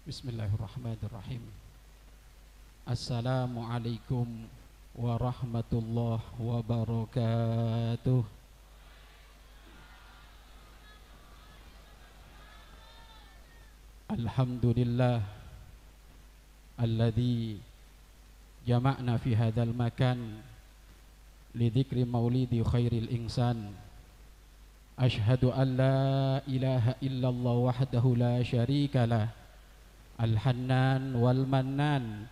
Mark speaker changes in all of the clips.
Speaker 1: Bismillahirrahmanirrahim. Assalamualaikum warahmatullahi wabarakatuh. Alhamdulillah alladzi jama'na fi hadzal makan lidzikri maulidi khairil insan. Ashhadu an la ilaha illallah wahdahu la syarikalah Al-Hannan wal Mannan,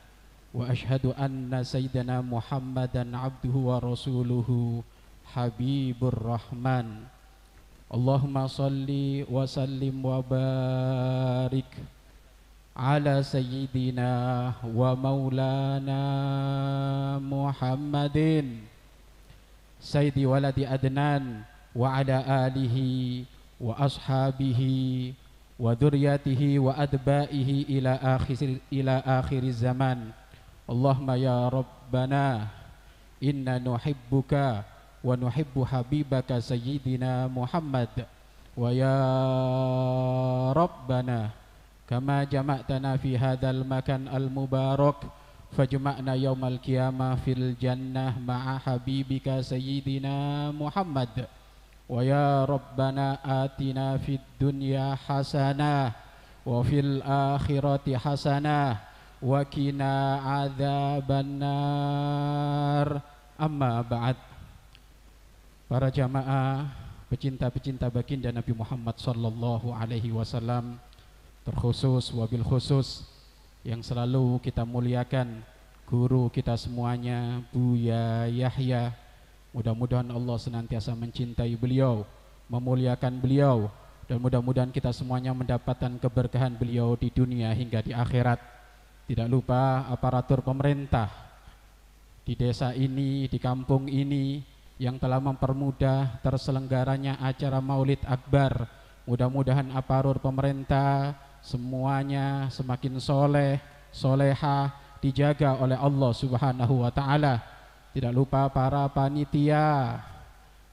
Speaker 1: wa ashhadu anna sayyidana Muhammadan abduhu wa rasuluhu habibur rahman. Allahumma salli wa sallim wa barik ala sayyidina wa maulana Muhammadin sayyidi waladi Adnan wa ala alihi wa ashabihi wa dzurriyyatihi wa adba'ihi ila akhir zaman. Allahumma ya Rabbana inna nuhibbuka wa nuhibbu habibaka sayyidina Muhammad, wa ya Rabbana kama jama'tana fi hadzal makan al mubarak fajma'na yaumal qiyamah fil jannah ma'a habibika sayyidina Muhammad. Wa ya Rabbana atina fid dunya hasanah wa fil akhirati hasanah wa qina adzabannar. Amma ba'd. Para jamaah pecinta-pecinta baginda Nabi Muhammad sallallahu alaihi wasallam, terkhusus wabil khusus yang selalu kita muliakan guru kita semuanya, Buya Yahya. Mudah-mudahan Allah senantiasa mencintai beliau, memuliakan beliau, dan mudah-mudahan kita semuanya mendapatkan keberkahan beliau di dunia hingga di akhirat. Tidak lupa aparatur pemerintah di desa ini, di kampung ini yang telah mempermudah terselenggaranya acara Maulid Akbar. Mudah-mudahan aparatur pemerintah semuanya semakin soleh, solehah, dijaga oleh Allah Subhanahu wa ta'ala. Tidak lupa para panitia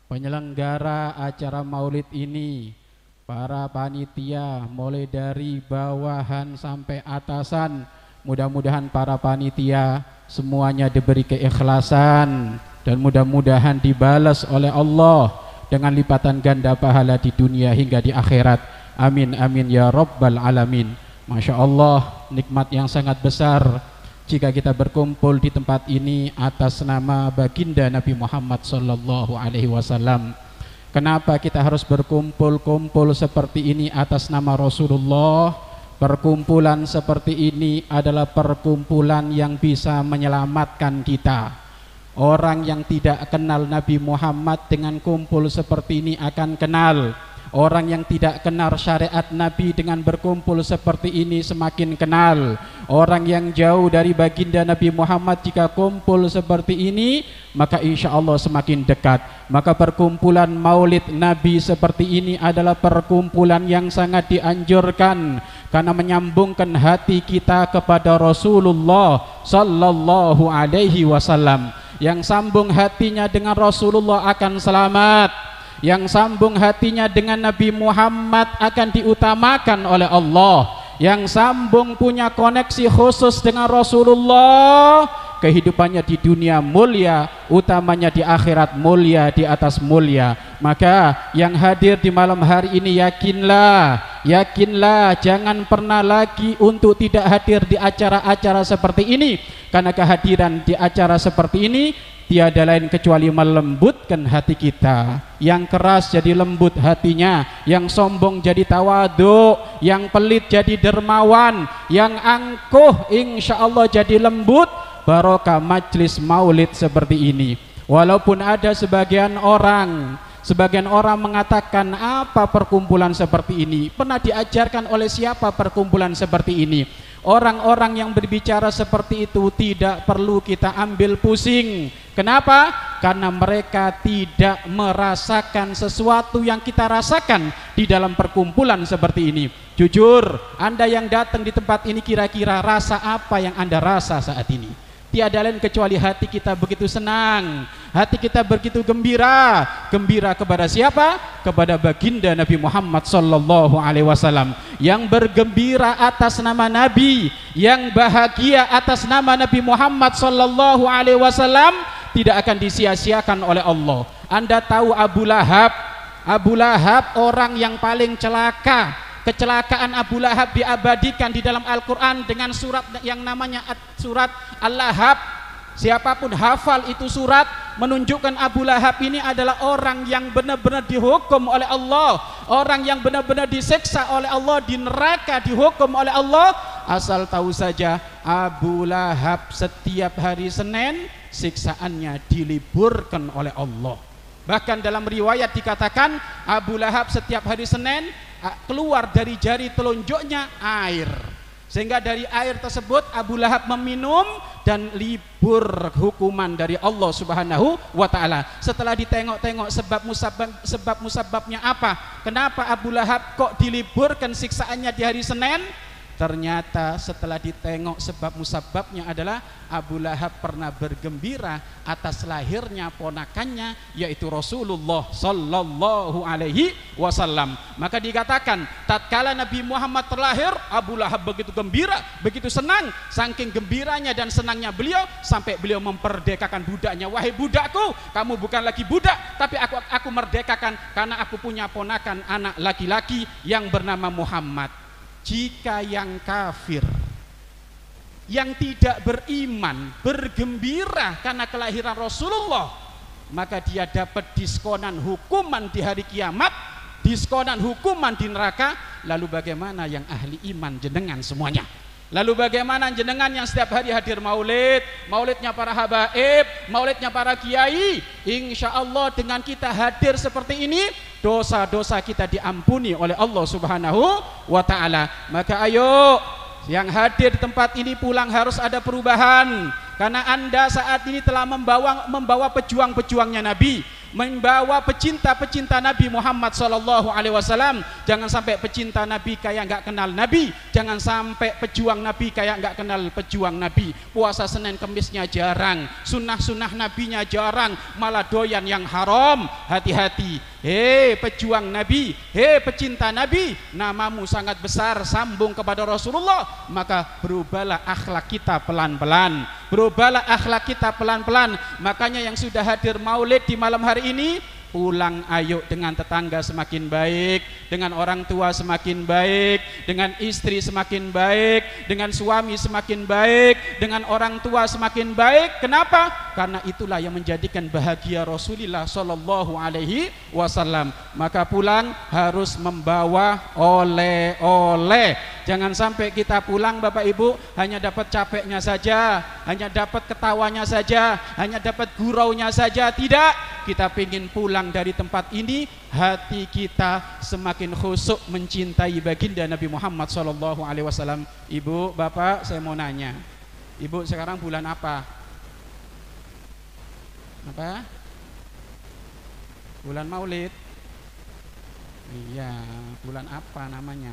Speaker 1: penyelenggara acara Maulid ini, para panitia mulai dari bawahan sampai atasan. Mudah-mudahan para panitia semuanya diberi keikhlasan dan mudah-mudahan dibalas oleh Allah dengan lipatan ganda pahala di dunia hingga di akhirat. Amin amin ya rabbal alamin. Masya Allah, nikmat yang sangat besar jika kita berkumpul di tempat ini atas nama baginda Nabi Muhammad sallallahu alaihi wasallam. Kenapa kita harus berkumpul-kumpul seperti ini atas nama Rasulullah? Perkumpulan seperti ini adalah perkumpulan yang bisa menyelamatkan kita. Orang yang tidak kenal Nabi Muhammad dengan kumpul seperti ini akan kenal. Orang yang tidak kenal syariat Nabi dengan berkumpul seperti ini semakin kenal. Orang yang jauh dari baginda Nabi Muhammad jika kumpul seperti ini, maka insya Allah semakin dekat. Maka perkumpulan Maulid Nabi seperti ini adalah perkumpulan yang sangat dianjurkan, karena menyambungkan hati kita kepada Rasulullah sallallahu alaihi wasallam. Yang sambung hatinya dengan Rasulullah akan selamat. Yang sambung hatinya dengan Nabi Muhammad akan diutamakan oleh Allah. Yang sambung punya koneksi khusus dengan Rasulullah, kehidupannya di dunia mulia, utamanya di akhirat mulia di atas mulia. Maka yang hadir di malam hari ini yakinlah, jangan pernah lagi untuk tidak hadir di acara-acara seperti ini, karena kehadiran di acara seperti ini tiada lain kecuali melembutkan hati kita. Yang keras jadi lembut hatinya, yang sombong jadi tawadu, yang pelit jadi dermawan, yang angkuh insya Allah jadi lembut. Barokah majlis maulid seperti ini. Walaupun ada sebagian orang mengatakan, apa perkumpulan seperti ini? Pernah diajarkan oleh siapa perkumpulan seperti ini? Orang-orang yang berbicara seperti itu tidak perlu kita ambil pusing. Kenapa? Karena mereka tidak merasakan sesuatu yang kita rasakan di dalam perkumpulan seperti ini. Jujur, Anda yang datang di tempat ini kira-kira rasa apa yang Anda rasa saat ini? Tiada lain kecuali hati kita begitu senang, hati kita begitu gembira. Gembira kepada siapa? Kepada baginda Nabi Muhammad sallallahu alaihi wasallam, yang bergembira atas nama Nabi, yang bahagia atas nama Nabi Muhammad sallallahu alaihi wasallam tidak akan disia-siakan oleh Allah. Anda tahu Abu Lahab? Abu Lahab orang yang paling celaka. Kecelakaan Abu Lahab diabadikan di dalam Al-Quran dengan surat yang namanya surat Al-Lahab. Siapapun hafal itu surat, menunjukkan Abu Lahab ini adalah orang yang benar-benar dihukum oleh Allah, orang yang benar-benar disiksa oleh Allah, di neraka dihukum oleh Allah. Asal tahu saja, Abu Lahab setiap hari Senin siksaannya diliburkan oleh Allah. Bahkan dalam riwayat dikatakan Abu Lahab setiap hari Senin keluar dari jari telunjuknya air, sehingga dari air tersebut Abu Lahab meminum dan libur hukuman dari Allah Subhanahu wa ta'ala. Setelah ditengok-tengok sebab musababnya apa, kenapa Abu Lahab kok diliburkan siksaannya di hari Senin, ternyata setelah ditengok sebab musababnya adalah Abu Lahab pernah bergembira atas lahirnya ponakannya, yaitu Rasulullah sallallahu alaihi wasallam. Maka dikatakan tatkala Nabi Muhammad terlahir, Abu Lahab begitu gembira, begitu senang, saking gembiranya dan senangnya beliau sampai beliau memperdekakan budaknya. Wahai budakku, kamu bukan lagi budak, tapi aku merdekakan karena aku punya ponakan anak laki-laki yang bernama Muhammad. Jika yang kafir, yang tidak beriman, bergembira karena kelahiran Rasulullah, maka dia dapat diskonan hukuman di hari kiamat, diskonan hukuman di neraka. Lalu bagaimana yang ahli iman jenengan semuanya? Lalu bagaimana jenengan yang setiap hari hadir maulid, maulidnya para habaib, maulidnya para kiai? Insya Allah dengan kita hadir seperti ini, dosa-dosa kita diampuni oleh Allah Subhanahu wa ta'ala. Maka ayo yang hadir di tempat ini pulang harus ada perubahan, karena Anda saat ini telah membawa pejuang-pejuangnya Nabi, membawa pecinta-pecinta Nabi Muhammad sallallahu alaihi wasallam. Jangan sampai pecinta Nabi kayak nggak kenal Nabi, jangan sampai pejuang Nabi kayak nggak kenal pejuang Nabi. Puasa Senin Kemisnya jarang, sunnah-sunnah Nabinya jarang, malah doyan yang haram. Hati-hati, hei pejuang Nabi, hei pecinta Nabi, namamu sangat besar, sambung kepada Rasulullah. Maka berubahlah akhlak kita pelan-pelan, berubahlah akhlak kita pelan-pelan. Makanya yang sudah hadir maulid di malam hari ini, pulang ayo dengan tetangga semakin baik, dengan orang tua semakin baik, dengan istri semakin baik, dengan suami semakin baik, dengan orang tua semakin baik. Kenapa? Karena itulah yang menjadikan bahagia Rasulullah sallallahu alaihi wasallam. Maka pulang harus membawa oleh-oleh. Jangan sampai kita pulang Bapak Ibu hanya dapat capeknya saja, hanya dapat ketawanya saja, hanya dapat guraunya saja. Tidak, kita ingin pulang dari tempat ini hati kita semakin khusyuk mencintai baginda Nabi Muhammad sallallahu alaihi wasallam. Ibu, Bapak, saya mau nanya, Ibu sekarang bulan apa? Apa? Bulan Maulid? Iya, bulan apa namanya?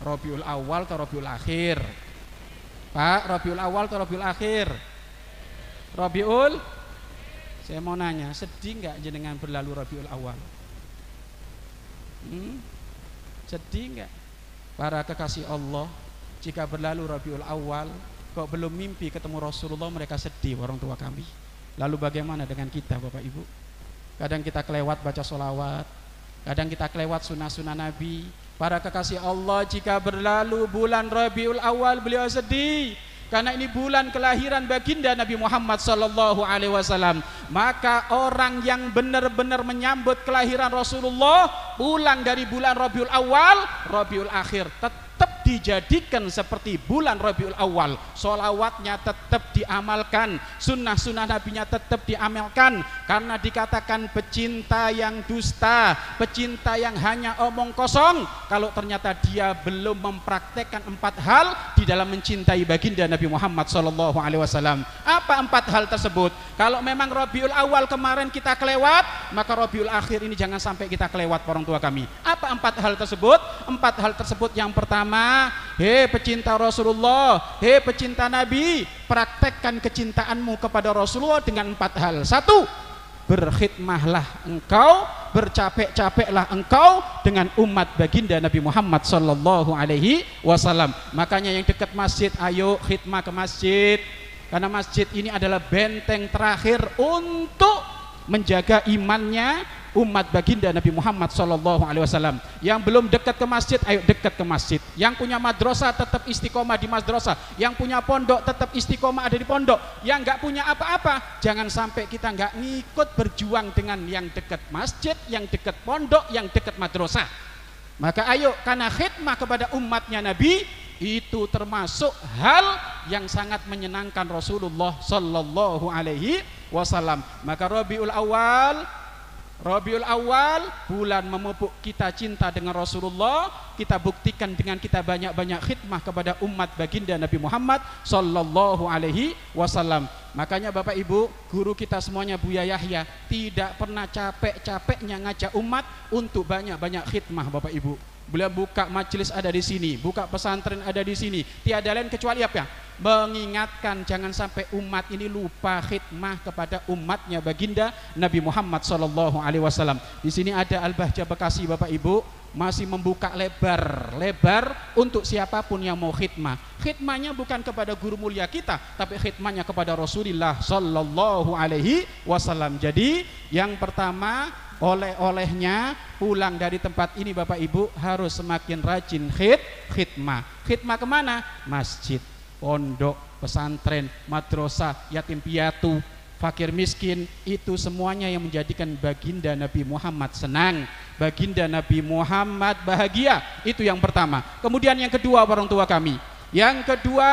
Speaker 1: Rabiul Awal atau Rabiul Akhir? Pak, Rabiul Awal atau Rabiul Akhir? Rabiul? Saya mau nanya, sedih nggak jenengan berlalu Rabiul Awal? Sedih nggak? Para kekasih Allah, jika berlalu Rabiul Awal kok belum mimpi ketemu Rasulullah, mereka sedih orang tua kami. Lalu bagaimana dengan kita Bapak Ibu? Kadang kita kelewat baca sholawat, kadang kita kelewat sunnah-sunnah Nabi. Para kekasih Allah, jika berlalu bulan Rabiul Awal beliau sedih, karena ini bulan kelahiran baginda Nabi Muhammad sallallahu alaihi wasallam. Maka orang yang benar-benar menyambut kelahiran Rasulullah pulang dari bulan Rabiul Awal, Rabiul Akhir tetap dijadikan seperti bulan Rabiul Awal. Sholawatnya tetap diamalkan, sunnah-sunnah Nabinya tetap diamalkan. Karena dikatakan pecinta yang dusta, pecinta yang hanya omong kosong, kalau ternyata dia belum mempraktekkan 4 hal di dalam mencintai baginda Nabi Muhammad sallallahu alaihi wasallam. Apa 4 hal tersebut? Kalau memang Rabiul Awal kemarin kita kelewat, maka Rabiul Akhir ini jangan sampai kita kelewat orang tua kami. Apa 4 hal tersebut? 4 hal tersebut yang pertama, hei pecinta Rasulullah, hei pecinta Nabi, praktekkan kecintaanmu kepada Rasulullah dengan 4 hal. 1, berkhidmahlah engkau, bercapek-capeklah engkau dengan umat baginda Nabi Muhammad sallallahu alaihi wasallam. Makanya yang dekat masjid, ayo khidmah ke masjid, karena masjid ini adalah benteng terakhir untuk menjaga imannya umat baginda Nabi Muhammad sallallahu alaihi wasallam. Yang belum dekat ke masjid, ayo dekat ke masjid. Yang punya madrasah tetap istiqomah di madrasah. Yang punya pondok tetap istiqomah ada di pondok. Yang nggak punya apa-apa, jangan sampai kita nggak ngikut berjuang dengan yang dekat masjid, yang dekat pondok, yang dekat madrasah. Maka ayo, karena khidmah kepada umatnya Nabi itu termasuk hal yang sangat menyenangkan Rasulullah sallallahu alaihi wasallam. Maka Rabiul Awal, bulan memupuk kita cinta dengan Rasulullah, kita buktikan dengan kita banyak-banyak khidmah kepada umat baginda Nabi Muhammad sallallahu alaihi wasallam. Makanya Bapak Ibu, guru kita semuanya Buya Yahya tidak pernah capek-capeknya ngajak umat untuk banyak-banyak khidmah Bapak Ibu. Beliau buka majelis ada di sini, buka pesantren ada di sini. Tiada lain kecuali apa? Mengingatkan jangan sampai umat ini lupa khidmah kepada umatnya baginda Nabi Muhammad sallallahu alaihi wasallam. Di sini ada Al-Bahjah Bekasi Bapak Ibu, masih membuka lebar untuk siapapun yang mau khidmah. Khidmahnya bukan kepada guru mulia kita, tapi khidmahnya kepada Rasulullah sallallahu alaihi wasallam. Jadi yang pertama, oleh-olehnya pulang dari tempat ini Bapak Ibu harus semakin rajin khidmah. Khidmah kemana? Masjid, pondok, pesantren, madrasah, yatim piatu, fakir miskin, itu semuanya yang menjadikan baginda Nabi Muhammad senang, baginda Nabi Muhammad bahagia. Itu yang pertama. Kemudian yang kedua, orang tua kami, yang kedua,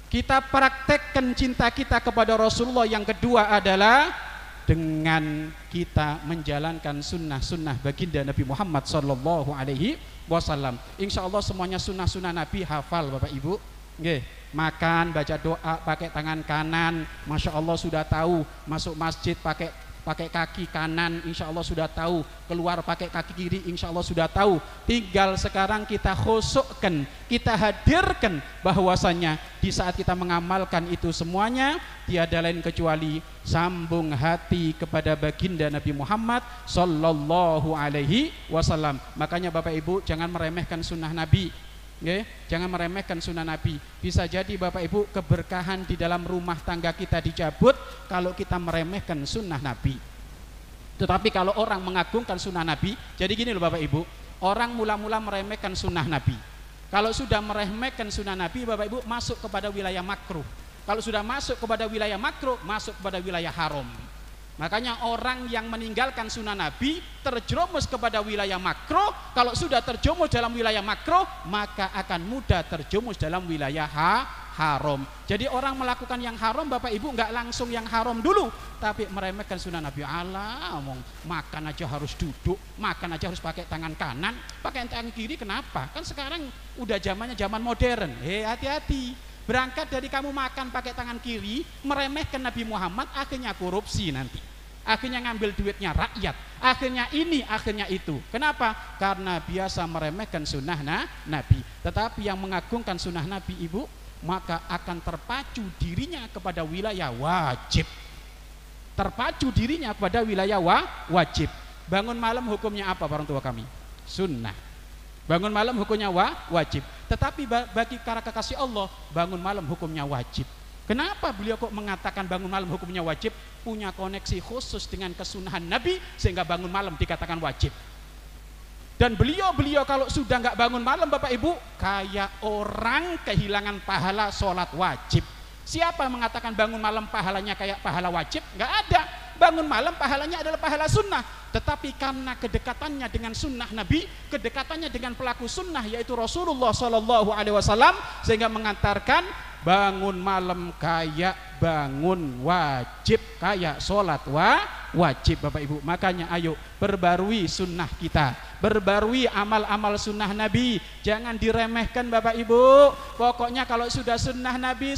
Speaker 1: kita praktekkan cinta kita kepada Rasulullah. Yang kedua adalah dengan kita menjalankan sunnah-sunnah baginda Nabi Muhammad sallallahu alaihi wasallam. Insya Allah semuanya sunnah-sunnah Nabi hafal Bapak Ibu. Nggih, makan baca doa pakai tangan kanan, Masya Allah sudah tahu. Masuk masjid pakai kaki kanan, insya Allah sudah tahu. Keluar pakai kaki kiri, insya Allah sudah tahu. Tinggal sekarang kita khusukkan, kita hadirkan bahwasanya di saat kita mengamalkan itu semuanya tiada lain kecuali sambung hati kepada baginda Nabi Muhammad sallallahu alaihi wasallam. Makanya Bapak Ibu jangan meremehkan sunnah Nabi. Okay? Jangan meremehkan sunnah Nabi. Bisa jadi Bapak Ibu keberkahan di dalam rumah tangga kita dicabut kalau kita meremehkan sunnah Nabi. Tetapi kalau orang mengagungkan sunnah Nabi, jadi gini loh Bapak Ibu, orang mula-mula meremehkan sunnah Nabi. Kalau sudah meremehkan sunnah Nabi, Bapak Ibu masuk kepada wilayah makruh. Kalau sudah masuk kepada wilayah makruh, masuk kepada wilayah haram. Makanya orang yang meninggalkan sunnah Nabi terjerumus kepada wilayah makruh. Kalau sudah terjerumus dalam wilayah makruh, maka akan mudah terjerumus dalam wilayah haram. Jadi orang melakukan yang haram Bapak Ibu nggak langsung yang haram dulu, tapi meremehkan sunnah Nabi. Allah, makan aja harus duduk, makan aja harus pakai tangan kanan, pakai tangan kiri kenapa? Kan sekarang udah zamannya zaman modern. Hati-hati. Berangkat dari kamu makan pakai tangan kiri, meremehkan Nabi Muhammad, akhirnya korupsi nanti. Akhirnya ngambil duitnya rakyat, akhirnya ini, akhirnya itu. Kenapa? Karena biasa meremehkan sunnah Nabi. Tetapi yang mengagungkan sunnah Nabi Ibu, maka akan terpacu dirinya kepada wilayah wajib. Terpacu dirinya kepada wilayah wajib. Bangun malam hukumnya apa orang tua kami? Sunnah. Bangun malam hukumnya wajib. Tetapi bagi para kekasih Allah, bangun malam hukumnya wajib. Kenapa beliau kok mengatakan bangun malam hukumnya wajib? Punya koneksi khusus dengan kesunahan Nabi sehingga bangun malam dikatakan wajib. Dan beliau kalau sudah nggak bangun malam Bapak Ibu, kayak orang kehilangan pahala sholat wajib. Siapa yang mengatakan bangun malam pahalanya kayak pahala wajib? Nggak ada. Bangun malam pahalanya adalah pahala sunnah. Tetapi karena kedekatannya dengan sunnah Nabi, kedekatannya dengan pelaku sunnah yaitu Rasulullah Sallallahu Alaihi Wasallam, sehingga mengantarkan bangun malam kayak bangun wajib, kayak sholat wajib Bapak Ibu. Makanya ayo perbarui sunnah kita, perbarui amal-amal sunnah Nabi. Jangan diremehkan Bapak Ibu. Pokoknya kalau sudah sunnah Nabi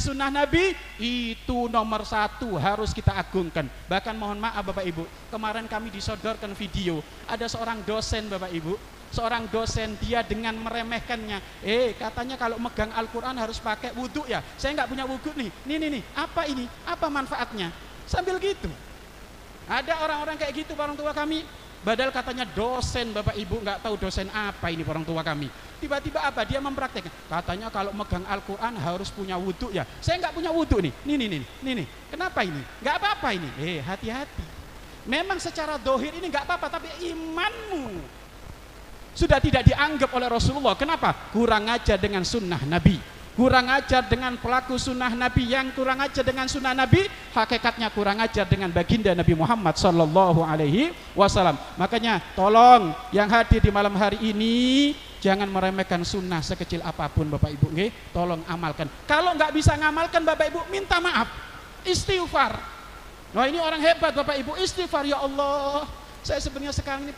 Speaker 1: itu nomor satu, harus kita agungkan. Bahkan mohon maaf Bapak Ibu, kemarin kami disodorkan video, ada seorang dosen Bapak Ibu, seorang dosen dia dengan meremehkannya. Katanya kalau megang Al-Quran harus pakai wudhu ya. Saya nggak punya wudhu nih. Nih, apa ini? Apa manfaatnya? Sambil gitu. Ada orang-orang kayak gitu orang tua kami. Padahal katanya dosen, Bapak Ibu, nggak tahu dosen apa ini orang tua kami. Tiba-tiba apa? Dia mempraktekkan. Katanya kalau megang Al-Quran harus punya wudhu ya. Saya nggak punya wudhu nih. Nih. Kenapa ini? Nggak apa-apa ini. Hati-hati. Memang secara dohir ini nggak apa-apa, tapi imanmu sudah tidak dianggap oleh Rasulullah. Kenapa? Kurang ajar dengan sunnah Nabi. Kurang ajar dengan pelaku sunnah Nabi. Yang kurang ajar dengan sunnah Nabi, hakikatnya kurang ajar dengan baginda Nabi Muhammad sallallahu alaihi wasallam. Makanya tolong yang hadir di malam hari ini jangan meremehkan sunnah sekecil apapun Bapak Ibu. Tolong amalkan. Kalau nggak bisa ngamalkan Bapak Ibu, minta maaf, istighfar. Nah ini orang hebat Bapak Ibu, istighfar. Ya Allah, saya sebenarnya sekarang ini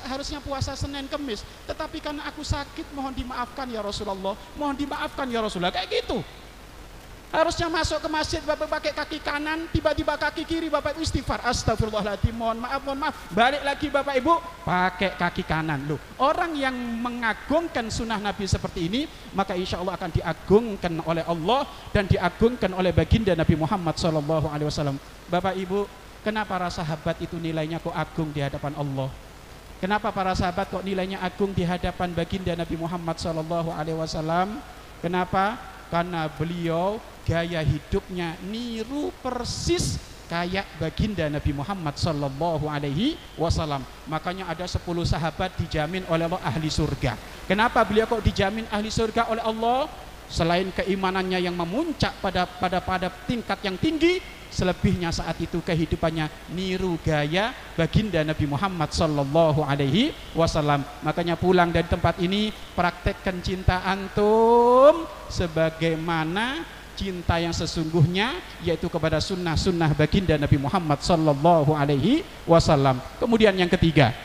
Speaker 1: harusnya puasa Senin Kemis, tetapi karena aku sakit mohon dimaafkan ya Rasulullah, mohon dimaafkan ya Rasulullah. Kayak gitu. Harusnya masuk ke masjid Bapak pakai kaki kanan, tiba-tiba kaki kiri Bapak Ibu istighfar, astagfirullahaladzim, mohon maaf, balik lagi Bapak Ibu pakai kaki kanan. Loh, orang yang mengagungkan sunnah Nabi seperti ini, maka insya Allah akan diagungkan oleh Allah dan diagungkan oleh baginda Nabi Muhammad SAW. Bapak Ibu, kenapa para sahabat itu nilainya kok agung di hadapan Allah? Kenapa para sahabat kok nilainya agung di hadapan baginda Nabi Muhammad SAW? Kenapa? Karena beliau gaya hidupnya niru persis kayak baginda Nabi Muhammad SAW. Makanya ada 10 sahabat dijamin oleh Allah ahli surga. Kenapa beliau kok dijamin ahli surga oleh Allah? Selain keimanannya yang memuncak pada tingkat yang tinggi, selebihnya saat itu kehidupannya niru gaya baginda Nabi Muhammad SAW. Makanya pulang dari tempat ini, praktekkan cinta antum sebagaimana cinta yang sesungguhnya, yaitu kepada sunnah baginda Nabi Muhammad SAW. Kemudian yang ketiga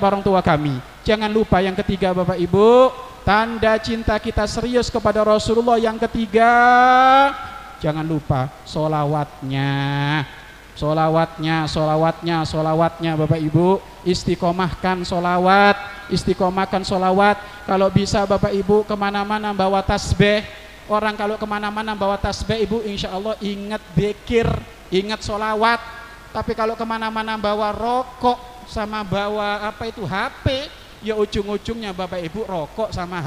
Speaker 1: orang tua kami, jangan lupa yang ketiga Bapak Ibu, tanda cinta kita serius kepada Rasulullah. Yang ketiga, jangan lupa solawatnya Bapak Ibu. Istiqomahkan solawat. Kalau bisa Bapak Ibu kemana-mana bawa tasbih. Orang kalau kemana-mana bawa tasbih Ibu, insya Allah ingat dzikir, ingat solawat. Tapi kalau kemana-mana bawa rokok sama bawa HP, ya ujung-ujungnya Bapak Ibu rokok sama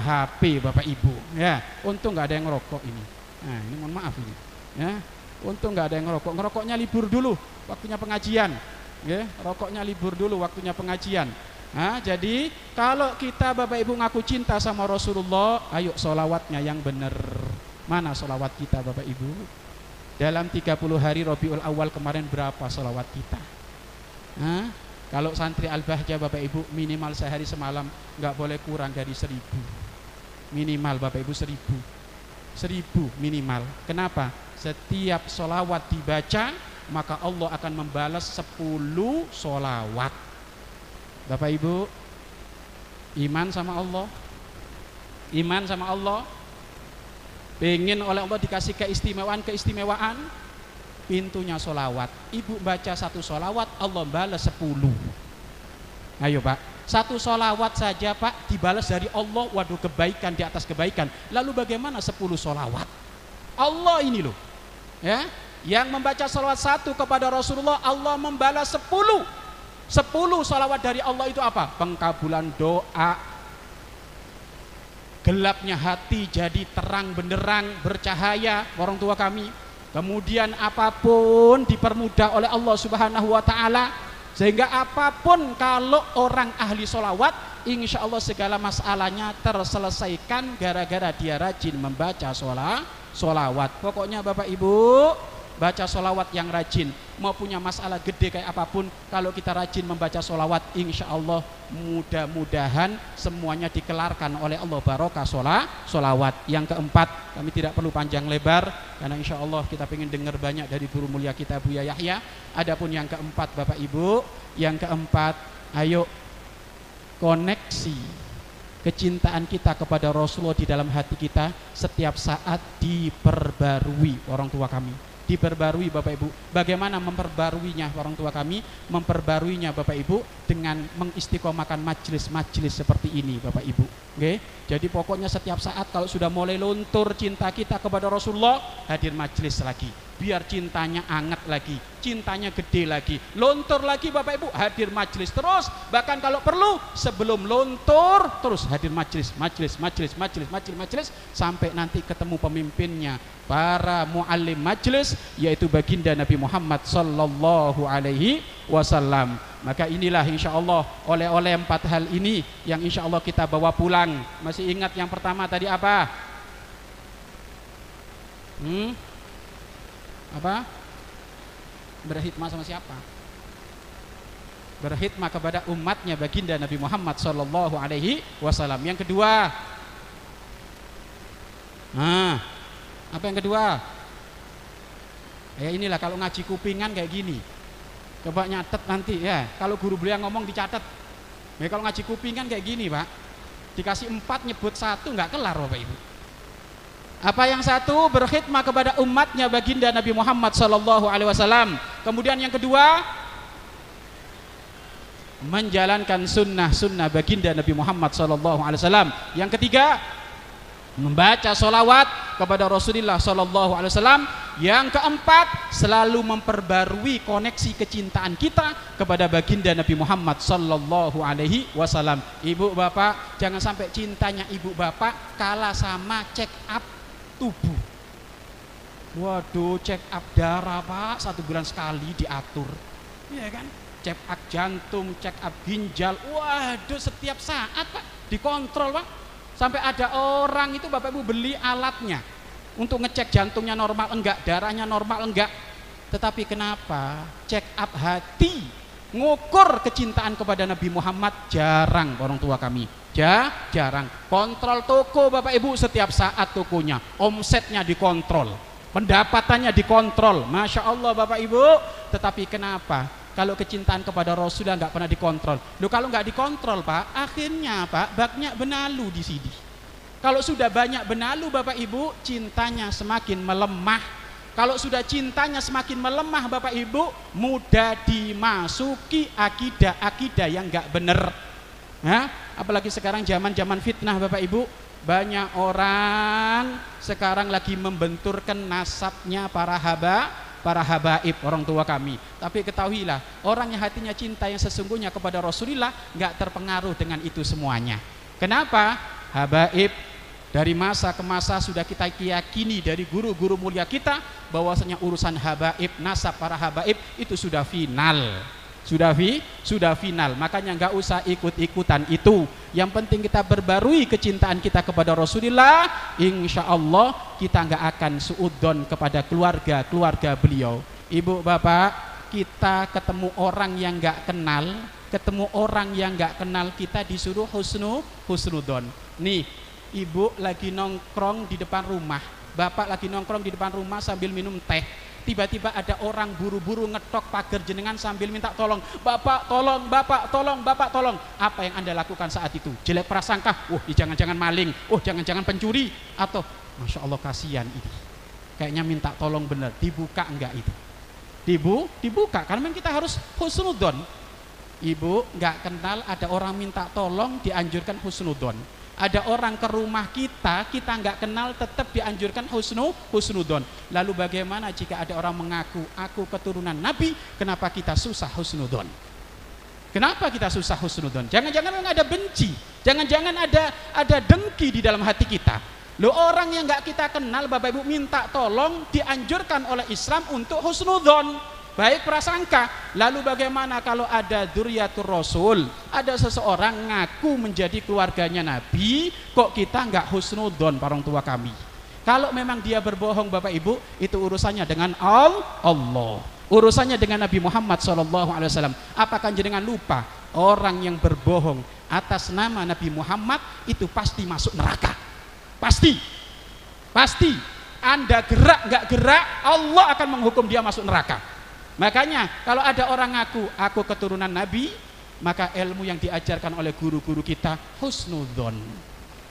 Speaker 1: HP Bapak Ibu. Ya, untung nggak ada yang ngerokok ini. Nah, ini mohon maaf ini. Ya, untung nggak ada yang ngerokok. Ngerokoknya libur dulu, waktunya pengajian. Ya, rokoknya libur dulu, waktunya pengajian. Nah, jadi kalau kita Bapak Ibu ngaku cinta sama Rasulullah, ayo solawatnya yang benar. Mana solawat kita Bapak Ibu? Dalam 30 hari Rabiul Awal kemarin berapa solawat kita? Nah, kalau santri Al-Bahjah Bapak Ibu minimal sehari semalam nggak boleh kurang dari 1000. Minimal Bapak Ibu 1000 minimal. Kenapa? Setiap solawat dibaca maka Allah akan membalas 10 solawat. Bapak Ibu, iman sama Allah, pengen oleh Allah dikasih keistimewaan, pintunya solawat. Ibu baca 1 solawat, Allah balas 10. Ayo Pak, 1 solawat saja Pak dibalas dari Allah, waduh kebaikan di atas kebaikan. Lalu bagaimana 10 solawat? Allah ini loh, ya, yang membaca solawat 1 kepada Rasulullah, Allah membalas 10 solawat dari Allah. Itu apa? Pengkabulan doa, gelapnya hati jadi terang benderang, bercahaya orang tua kami. Kemudian apapun dipermudah oleh Allah Subhanahu wa ta'ala, sehingga apapun kalau orang ahli solawat, insya Allah segala masalahnya terselesaikan gara-gara dia rajin membaca solawat. Pokoknya Bapak Ibu, baca solawat yang rajin. Mau punya masalah gede kayak apapun, kalau kita rajin membaca solawat, insya Allah mudah-mudahan semuanya dikelarkan oleh Allah. Barokah solawat. Yang keempat, kami tidak perlu panjang lebar karena insya Allah kita pengen dengar banyak dari guru mulia kita Buya Yahya. Adapun yang keempat Bapak Ibu, ayo koneksi kecintaan kita kepada Rasulullah di dalam hati kita setiap saat diperbarui orang tua kami. diperbarui Bapak Ibu. Bagaimana memperbaruinya orang tua kami? Memperbaruinya Bapak Ibu dengan mengistiqomahkan majelis-majelis seperti ini Bapak Ibu. Oke? Jadi pokoknya setiap saat kalau sudah mulai luntur cinta kita kepada Rasulullah, hadir majelis lagi. Biar cintanya anget lagi, cintanya gede lagi, luntur lagi Bapak Ibu, hadir majelis terus. Bahkan kalau perlu sebelum luntur terus hadir majelis sampai nanti ketemu pemimpinnya, para muallim majelis, yaitu baginda Nabi Muhammad sallallahu alaihi wasallam. Maka inilah insya Allah oleh-oleh 4 hal ini yang insya Allah kita bawa pulang. Masih ingat yang pertama tadi apa? Apa? Berkhidmat sama siapa? Berkhidmat kepada umatnya baginda Nabi Muhammad sallallahu alaihi wasallam. Yang kedua, apa yang kedua? Ya inilah kalau ngaji kupingan kayak gini. Coba nyatet nanti ya. Kalau guru beliau ngomong dicatat. Ya kalau ngaji kupingan kayak gini Pak. Dikasih 4 nyebut 1 nggak kelar Bapak Ibu. Apa yang satu? Berkhidmat kepada umatnya baginda Nabi Muhammad sallallahu alaihi wasallam. Kemudian yang kedua, menjalankan sunnah baginda Nabi Muhammad sallallahu alaihi wasallam. Yang ketiga, membaca sholawat kepada Rasulullah sallallahu alaihi wasallam. Yang keempat, selalu memperbarui koneksi kecintaan kita kepada baginda Nabi Muhammad sallallahu alaihi wasallam. Ibu bapak, jangan sampai cintanya ibu bapak kalah sama check up tubuh. Waduh, check up darah Pak 1 bulan sekali diatur, iya kan? Check up jantung, check up ginjal, waduh setiap saat Pak dikontrol Pak. Sampai ada orang itu Bapak Ibu beli alatnya untuk ngecek jantungnya normal enggak, darahnya normal enggak. Tetapi kenapa check up hati, ngukur kecintaan kepada Nabi Muhammad jarang orang tua kami. Jarang. Kontrol toko Bapak Ibu setiap saat tokonya, omsetnya dikontrol, pendapatannya dikontrol, Masya Allah Bapak Ibu. Tetapi kenapa kalau kecintaan kepada Rasulullah nggak pernah dikontrol? Loh, kalau nggak dikontrol Pak, akhirnya Pak banyak benalu di sini. Kalau sudah banyak benalu Bapak Ibu, cintanya semakin melemah. Kalau sudah cintanya semakin melemah Bapak Ibu, mudah dimasuki akidah-akidah yang nggak benar. Apalagi sekarang zaman fitnah Bapak Ibu, banyak orang sekarang lagi membenturkan nasabnya para habaib orang tua kami. Tapi ketahuilah, orang yang hatinya cinta yang sesungguhnya kepada Rasulullah nggak terpengaruh dengan itu semuanya. Kenapa? Habaib dari masa ke masa sudah kita yakini dari guru-guru mulia kita bahwasanya urusan habaib, nasab para habaib itu sudah final. Sudah final, makanya nggak usah ikut-ikutan itu. Yang penting kita berbarui kecintaan kita kepada Rasulullah. Insya Allah kita nggak akan suudzon kepada keluarga beliau. Ibu bapak, kita ketemu orang yang nggak kenal, kita disuruh husnudzon. Nih, ibu lagi nongkrong di depan rumah, bapak lagi nongkrong di depan rumah sambil minum teh. Tiba-tiba ada orang buru-buru ngetok pagar jenengan sambil minta tolong. Bapak tolong, bapak tolong, bapak tolong. Apa yang Anda lakukan saat itu? Jelek prasangka, jangan-jangan maling, jangan-jangan pencuri, atau Masya Allah kasihan ini, kayaknya minta tolong bener. Dibuka enggak itu? Dibuka, karena memang kita harus husnudzon. Ibu nggak kenal ada orang minta tolong, dianjurkan husnudzon. Ada orang ke rumah kita nggak kenal, tetap dianjurkan husnudzon. Lalu bagaimana jika ada orang mengaku aku keturunan Nabi, kenapa kita susah husnudzon? Kenapa kita susah husnudzon? Jangan-jangan memang ada benci, jangan-jangan ada dengki di dalam hati kita. Loh, orang yang nggak kita kenal Bapak Ibu minta tolong, dianjurkan oleh Islam untuk husnudzon, baik prasangka. Lalu bagaimana kalau ada dzurriyyatur Rasul, ada seseorang ngaku menjadi keluarganya Nabi, kok kita nggak husnudzon orang tua kami? Kalau memang dia berbohong Bapak Ibu, itu urusannya dengan Allah, urusannya dengan Nabi Muhammad SAW. Apakah jenengan lupa orang yang berbohong atas nama Nabi Muhammad itu pasti masuk neraka? Pasti. Anda gerak nggak gerak, Allah akan menghukum dia masuk neraka. Makanya kalau ada orang aku keturunan Nabi, maka ilmu yang diajarkan oleh guru-guru kita husnudzon.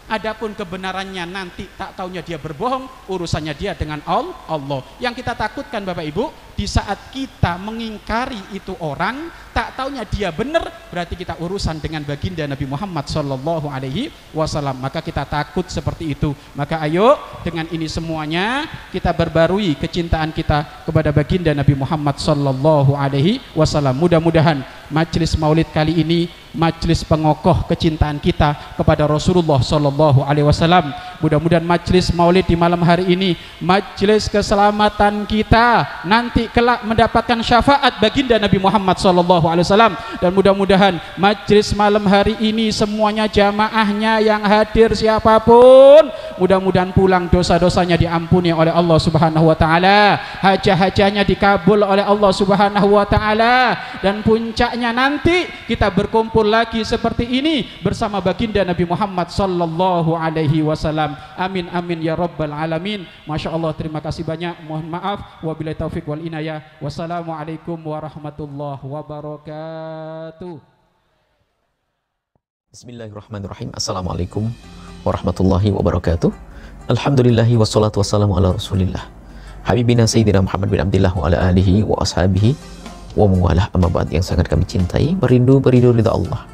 Speaker 1: Adapun kebenarannya nanti tak taunya dia berbohong, urusannya dia dengan Allah. Yang kita takutkan Bapak Ibu, di saat kita mengingkari itu orang, tak taunya dia benar, berarti kita urusan dengan baginda Nabi Muhammad sallallahu alaihi wasallam. Maka kita takut seperti itu. Maka ayo dengan ini semuanya kita berbarui kecintaan kita kepada baginda Nabi Muhammad sallallahu alaihi wasallam. Mudah-mudahan majelis Maulid kali ini majelis pengokoh kecintaan kita kepada Rasulullah sallallahu alaihi wasallam. Mudah-mudahan majelis Maulid di malam hari ini majelis keselamatan kita nanti kelak mendapatkan syafaat baginda Nabi Muhammad sallallahu alaihi wasallam. Dan mudah-mudahan majelis malam hari ini semuanya jamaahnya yang hadir siapapun, mudah-mudahan pulang dosa-dosanya diampuni oleh Allah Subhanahu wa taala, hajah-hajahnya dikabul oleh Allah Subhanahu wa taala, dan puncaknya nanti kita berkumpul lagi seperti ini bersama baginda Nabi Muhammad sallallahu alaihi wasallam. Amin amin ya rabbal alamin. Masya Allah, terima kasih banyak. Mohon maaf, wabillahi taufik wal inayah. Wassalamualaikum warahmatullahi wabarakatuh.
Speaker 2: Bismillahirrahmanirrahim. Assalamualaikum warahmatullahi wabarakatuh. Alhamdulillahi wassalatu wassalamu ala rasulillah habibina sayyidina Muhammad bin Abdillah wa ala alihi wa ashabihi wa muwalah. Amma ba'd, yang sangat kami cintai, berindu ridha Allah,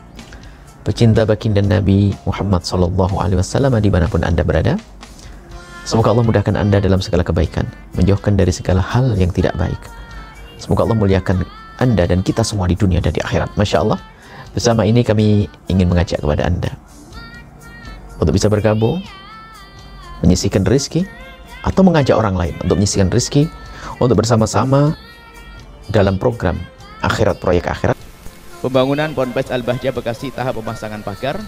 Speaker 2: pecinta baginda Nabi Muhammad sallallahu alaihi wasallam dimanapun Anda berada. Semoga Allah mudahkan Anda dalam segala kebaikan, menjauhkan dari segala hal yang tidak baik. Semoga Allah muliakan Anda dan kita semua di dunia dan di akhirat. Masya Allah, bersama ini kami ingin mengajak kepada Anda untuk bisa bergabung, menyisihkan rezeki, atau mengajak orang lain untuk menyisihkan rezeki, untuk bersama-sama dalam program akhirat, proyek akhirat.
Speaker 3: Pembangunan Ponpes Al-Bahjah Bekasi tahap pemasangan pagar.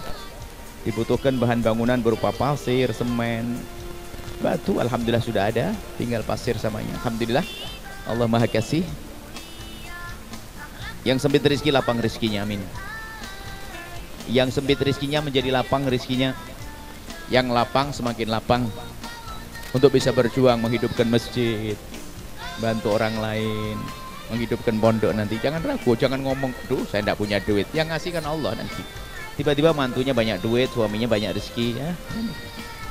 Speaker 3: Dibutuhkan bahan bangunan berupa pasir, semen, batu. Alhamdulillah sudah ada, tinggal pasir samanya. Alhamdulillah, Allah Maha Kasih. Yang sempit rezeki, lapang rezekinya, amin. Yang sempit rezekinya menjadi lapang rezekinya. Yang lapang semakin lapang, untuk bisa berjuang menghidupkan masjid, bantu orang lain, menghidupkan pondok nanti. Jangan ragu, jangan ngomong, duh saya tidak punya duit. Yang ngasih kan Allah nanti. Tiba-tiba mantunya banyak duit, suaminya banyak rezeki, ya.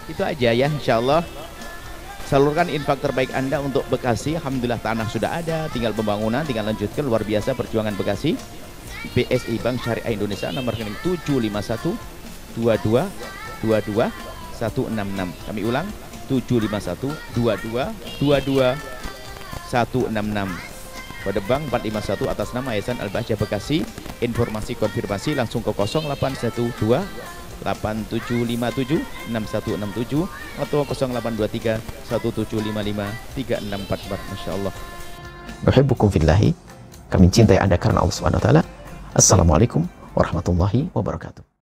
Speaker 3: Itu aja ya, insya Allah. Salurkan infak terbaik Anda untuk Bekasi. Alhamdulillah tanah sudah ada, tinggal pembangunan, tinggal lanjutkan. Luar biasa perjuangan Bekasi. BSI Bank Syariah Indonesia, nomor rekening 751 22 22 166. Kami ulang, 751 22 22 166. Pada Bank 451 atas nama Yayasan Al-Bahjah Bekasi. Informasi konfirmasi langsung ke 0812 8757 6167 atau 0823 1755 3644. Masya Allah.
Speaker 2: Nuhibbukum fillahi. Kami cintai Anda karena Allah Subhanahu wa taala. Assalamualaikum warahmatullahi wabarakatuh.